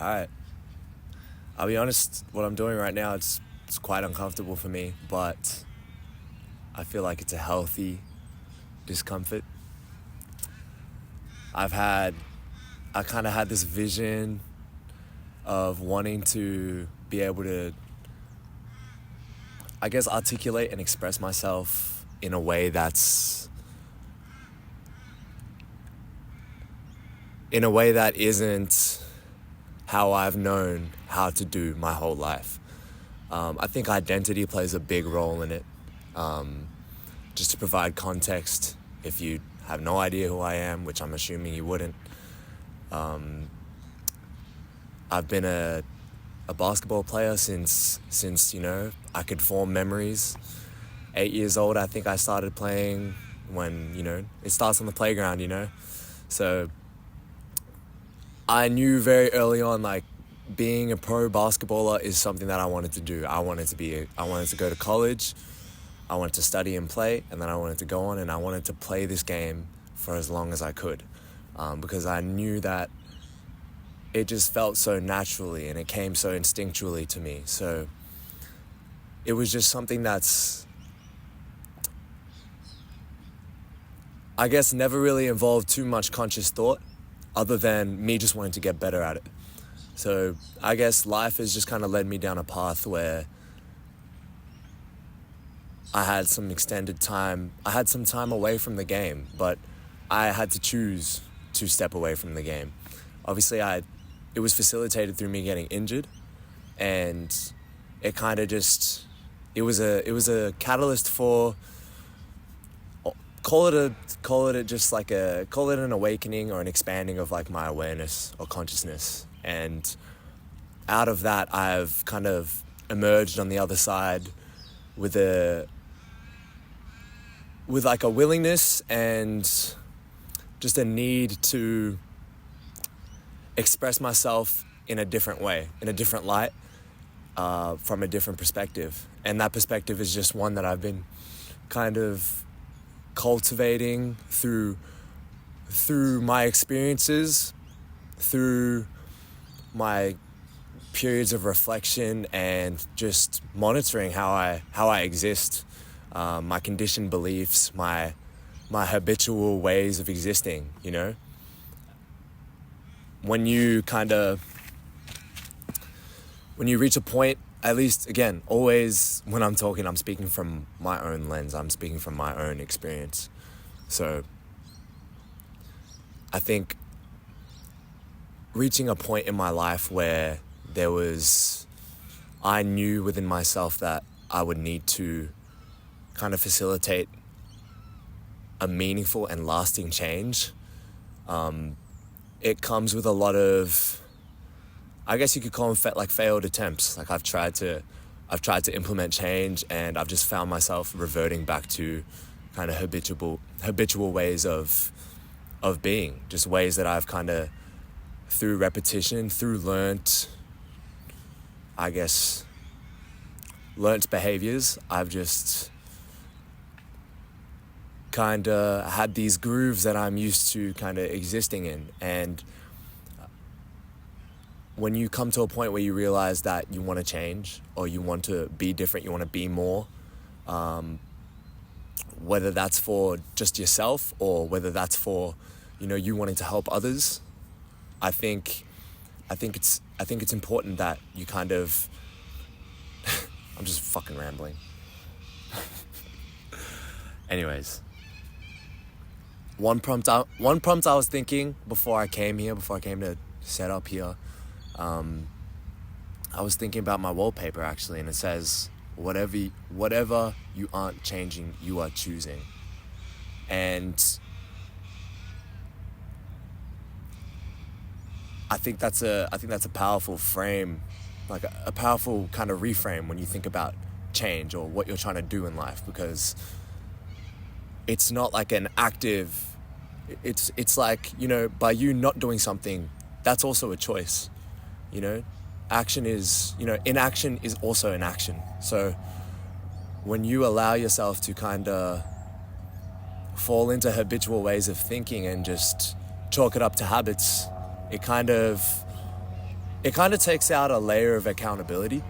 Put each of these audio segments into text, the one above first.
Alright. I'll be honest, what I'm doing right now, it's quite uncomfortable for me, but I feel like it's a healthy discomfort. I kind of had this vision of wanting to be able to, I guess, articulate and express myself in a way that isn't how I've known how to do my whole life. I think identity plays a big role in it. Just to provide context, if you have no idea who I am, which I'm assuming you wouldn't, I've been a basketball player since I could form memories. 8 years old, I think I started playing when, it starts on the playground, So I knew very early on, being a pro basketballer is something that I wanted to do. I wanted to go to college, I wanted to study and play, and then I wanted to go on and I wanted to play this game for as long as I could, because I knew that it just felt so naturally and it came so instinctually to me. So it was just something that's, I guess, never really involved too much conscious thought other than me just wanting to get better at it. So I guess life has just kind of led me down a path where I had some time away from the game, but I had to choose to step away from the game. Obviously, it was facilitated through me getting injured, and it kind of just, it was a catalyst for, call it an awakening or an expanding of my awareness or consciousness. And out of that, I've kind of emerged on the other side with a willingness and just a need to express myself in a different way, in a different light, from a different perspective. And that perspective is just one that I've been kind of cultivating through my experiences, through my periods of reflection, and just monitoring how I exist, my conditioned beliefs, my habitual ways of existing. When you reach a point, at least, again, always when I'm talking, I'm speaking from my own lens, I'm speaking from my own experience. So I think reaching a point in my life where I knew within myself that I would need to kind of facilitate a meaningful and lasting change. It comes with a lot of, I guess you could call them failed attempts. I've tried to implement change, and I've just found myself reverting back to kind of habitual ways of being, just ways that I've kind of, through repetition, through learnt behaviors, I've just kind of had these grooves that I'm used to kind of existing in. And when you come to a point where you realize that you want to change, or you want to be different, you want to be more, whether that's for just yourself or whether that's for, you wanting to help others, I think it's important that you kind of I'm just fucking rambling. Anyways, one prompt I was thinking before I came to set up here, I was thinking about my wallpaper actually, and it says, whatever you aren't changing, you are choosing. And I think that's a powerful frame, a powerful kind of reframe when you think about change or what you're trying to do in life, because it's not like an active, it's like, by you not doing something, that's also a choice. Action is, inaction is also an action. So when you allow yourself to kind of fall into habitual ways of thinking and just chalk it up to habits, it kind of it kind of takes out a layer of accountability.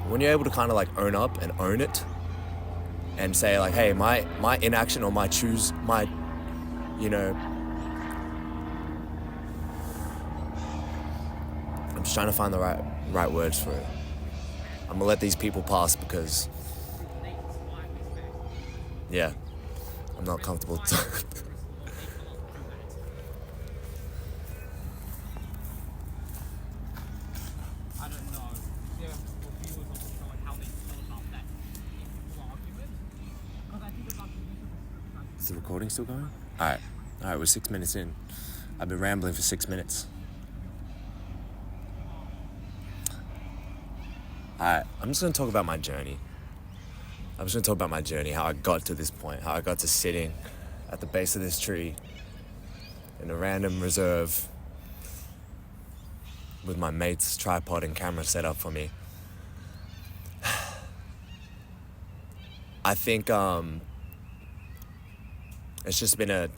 When you're able to kind of like own up and own it and say like, hey, my inaction or my choose, my, you know, I'm just trying to find the right words for it. I'm gonna let these people pass because, yeah, I'm not comfortable. Is the recording still going? All right, we're 6 minutes in. I've been rambling for 6 minutes. All right, I'm just gonna talk about my journey. I'm just gonna talk about my journey, how I got to this point, how I got to sitting at the base of this tree in a random reserve with my mate's tripod and camera set up for me. I think it's just been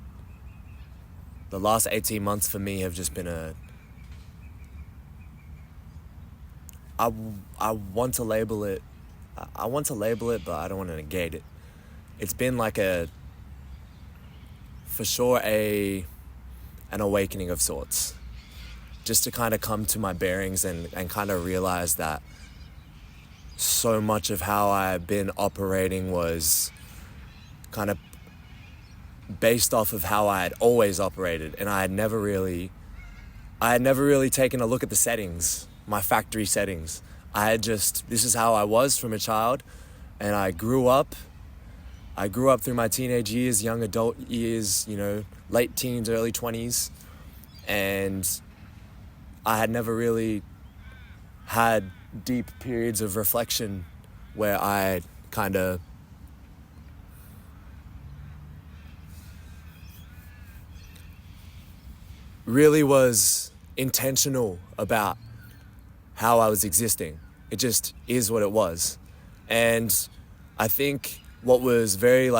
the last 18 months for me have just been I want to label it, but I don't want to negate it. It's been like for sure an awakening of sorts. Just to kind of come to my bearings and kind of realize that so much of how I've been operating was kind of based off of how I had always operated, and I had never really taken a look at the settings, my factory settings. This is how I was from a child, and I grew up through my teenage years, young adult years, late teens, early 20s, and I had never really had deep periods of reflection where I kind of really was intentional about how I was existing. It just is what it was. And I think what was very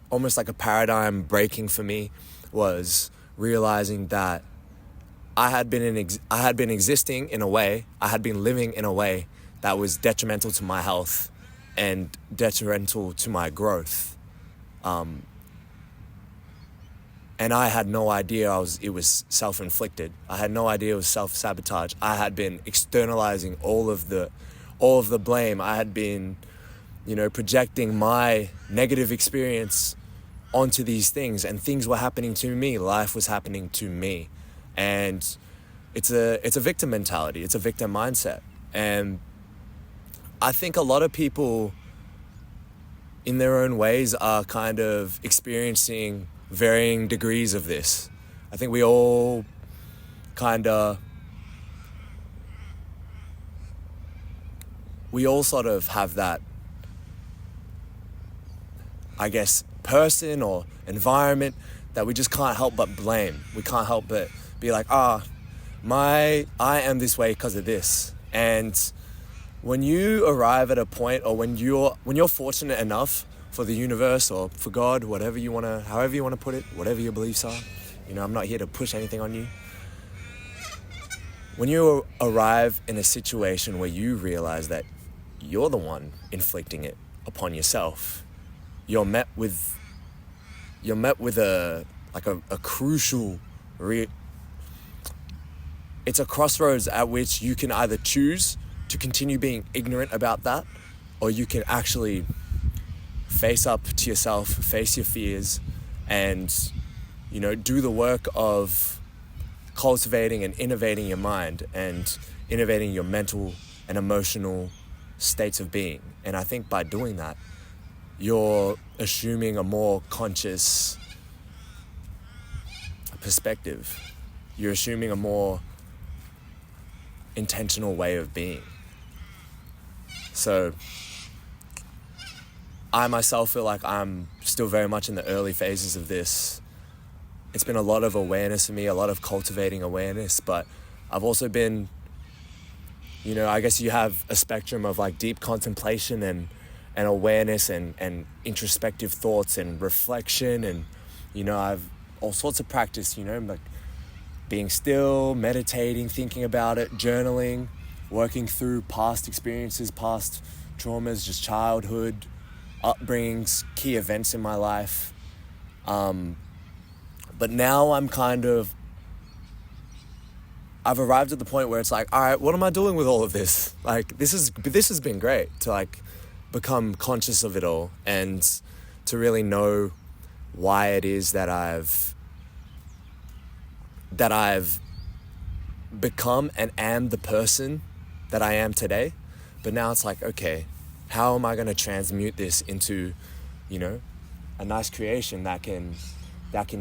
almost like a paradigm breaking for me was realizing that I had been existing in a way, I had been living in a way that was detrimental to my health and detrimental to my growth. And I had no idea it was self-inflicted. I had no idea it was self-sabotage. I had been externalizing all of the blame. I had been, projecting my negative experience onto these things, and things were happening to me. Life was happening to me. And it's a victim mentality. It's a victim mindset. And I think a lot of people in their own ways are kind of experiencing varying degrees of this. I think we all sort of have that, I guess, person or environment that we just can't help but blame. We can't help but be like, I am this way because of this. And when you arrive at a point, or when you're fortunate enough for the universe or for God, however you want to put it, whatever your beliefs are, I'm not here to push anything on you. When you arrive in a situation where you realize that you're the one inflicting it upon yourself, you're met with a crucial it's a crossroads at which you can either choose to continue being ignorant about that, or you can actually face up to yourself, face your fears, and do the work of cultivating and innovating your mind and innovating your mental and emotional states of being. And I think by doing that, you're assuming a more conscious perspective. You're assuming a more intentional way of being. So I myself feel like I'm still very much in the early phases of this. It's been a lot of awareness for me, a lot of cultivating awareness, but I've also been, I guess you have a spectrum of deep contemplation and awareness and introspective thoughts and reflection, and I've all sorts of practice, being still, meditating, thinking about it, journaling, working through past experiences, past traumas, just childhood, upbringings, key events in my life. But now I've arrived at the point where it's like, all right, what am I doing with all of this? Like, this has been great to like become conscious of it all and to really know why it is that I've become and am the person that I am today. But now it's like, okay, how am I going to transmute this into, you know, a nice creation that can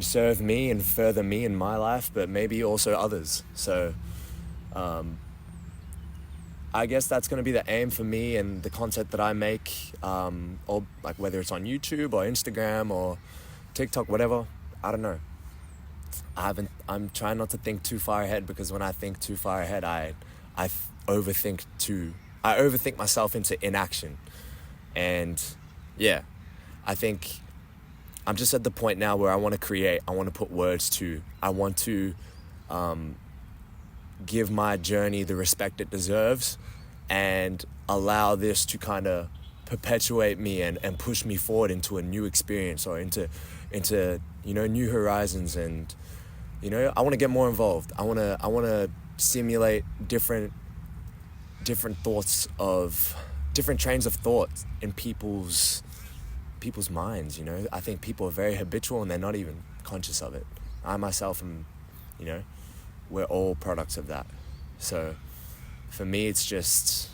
serve me and further me in my life, but maybe also others. So I guess that's going to be the aim for me and the content that I make, or like whether it's on YouTube or Instagram or TikTok, whatever. I don't know. I'm trying not to think too far ahead, because when I think too far ahead, I overthink myself into inaction. And yeah, I think I'm just at the point now where I want to create, I want to put words to, I want to give my journey the respect it deserves and allow this to kind of perpetuate me and push me forward into a new experience or into you know, new horizons. And you know, I want to get more involved. I want to simulate different thoughts of different trains of thought in people's minds. You know, I think people are very habitual and they're not even conscious of it. I myself am, you know, we're all products of that. So for me, it's just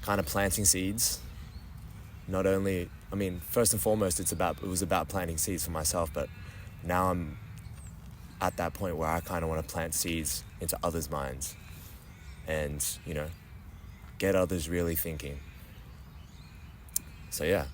kind of planting seeds. Not only, I mean, first and foremost, it was about planting seeds for myself, but now I'm at that point where I kind of want to plant seeds into others' minds and, you know, get others really thinking. So yeah.